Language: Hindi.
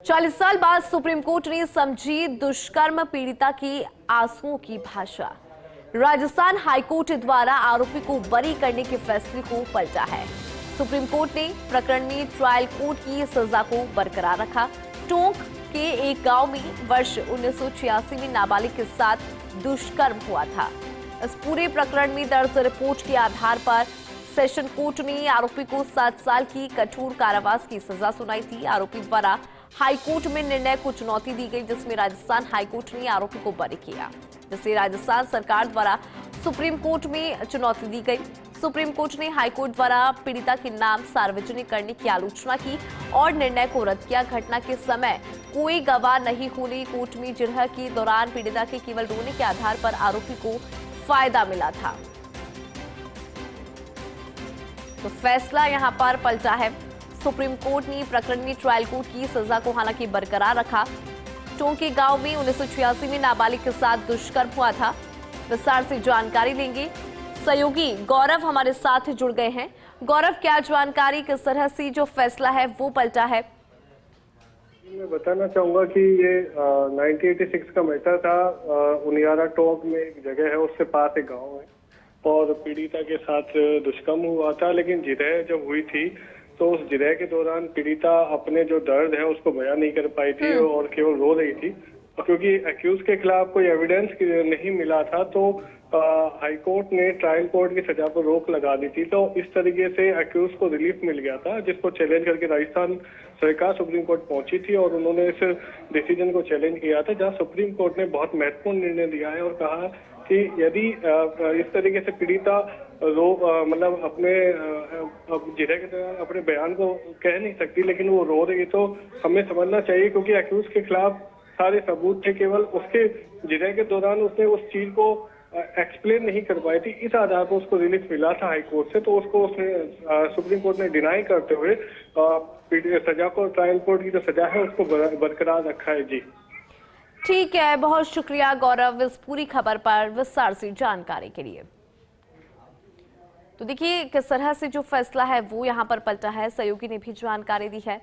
40 साल बाद सुप्रीम कोर्ट ने समझी दुष्कर्म पीड़िता की आंसुओं की भाषा। राजस्थान हाईकोर्ट द्वारा आरोपी को बरी करने के फैसले को पलटा है। सुप्रीम कोर्ट ने प्रकरण में ट्रायल कोर्ट की सजा को बरकरार रखा। टोंक के एक गांव में वर्ष 1986 में नाबालिग के साथ दुष्कर्म हुआ था। इस पूरे प्रकरण में दर्ज रिपोर्ट के आधार पर सेशन कोर्ट ने आरोपी को 7 साल की कठोर कारावास की सजा सुनाई थी। आरोपी द्वारा हाईकोर्ट में निर्णय को चुनौती दी गई, जिसमें राजस्थान हाईकोर्ट ने आरोपी को बरी किया, जिसे राजस्थान सरकार द्वारा सुप्रीम कोर्ट में चुनौती दी गई। सुप्रीम कोर्ट ने हाईकोर्ट द्वारा पीड़िता के नाम सार्वजनिक करने की आलोचना की और निर्णय को रद्द किया। घटना के समय कोई गवाह नहीं होने कोर्ट में जिरह के दौरान पीड़िता के केवल रोने के आधार पर आरोपी को फायदा मिला था। तो फैसला यहां पर पलटा है। सुप्रीम कोर्ट ने प्रकरण में ट्रायल कोर्ट की सजा को हालांकि बरकरार रखा। टोंक के गांव में 1986 में नाबालिग के साथ दुष्कर्म हुआ था। विस्तार से जानकारी लेंगे, सहयोगी गौरव हमारे साथ जुड़ गए हैं। गौरव, क्या जानकारी, किस तरह से जो फैसला है वो पलटा है? मैं बताना चाहूंगा कि ये 1986 का मैटर था। उनियारा टोंक में एक जगह है, उससे पास एक गांव है और पीड़िता के साथ दुष्कर्म हुआ था। लेकिन जिरह जब हुई थी तो उस जिरह के दौरान पीड़िता अपने जो दर्द है उसको बयान नहीं कर पाई थी और केवल रो रही थी। क्योंकि एक्यूज के खिलाफ कोई एविडेंस नहीं मिला था तो हाईकोर्ट ने ट्रायल कोर्ट की सजा पर रोक लगा दी थी। तो इस तरीके से एक्यूज को रिलीफ मिल गया था, जिसको चैलेंज करके राजस्थान सरकार सुप्रीम कोर्ट पहुंची थी और उन्होंने इस डिसीजन को चैलेंज किया था, जहां सुप्रीम कोर्ट ने बहुत महत्वपूर्ण निर्णय दिया है और कहा कि यदि इस तरीके से पीड़िता मतलब अपने जिरह के दौरान अपने बयान को कह नहीं सकती लेकिन वो रो रही, तो हमें समझना चाहिए क्योंकि एक्यूज के खिलाफ सारे सबूत थे, केवल उसके जिरह के दौरान उसने उस चीज को एक्सप्लेन नहीं कर पाई थी। इस आधार पर उसको रिलीफ मिला था हाई कोर्ट से, तो उसको उसने सुप्रीम कोर्ट ने डिनाई करते हुए सजा को, ट्रायल कोर्ट की जो सजा है उसको बरकरार रखा है। जी ठीक है, बहुत शुक्रिया गौरव इस पूरी खबर पर विस्तार से जानकारी के लिए। तो देखिए किस तरह से जो फैसला है वो यहाँ पर पलटा है, सहयोगी ने भी जानकारी दी है।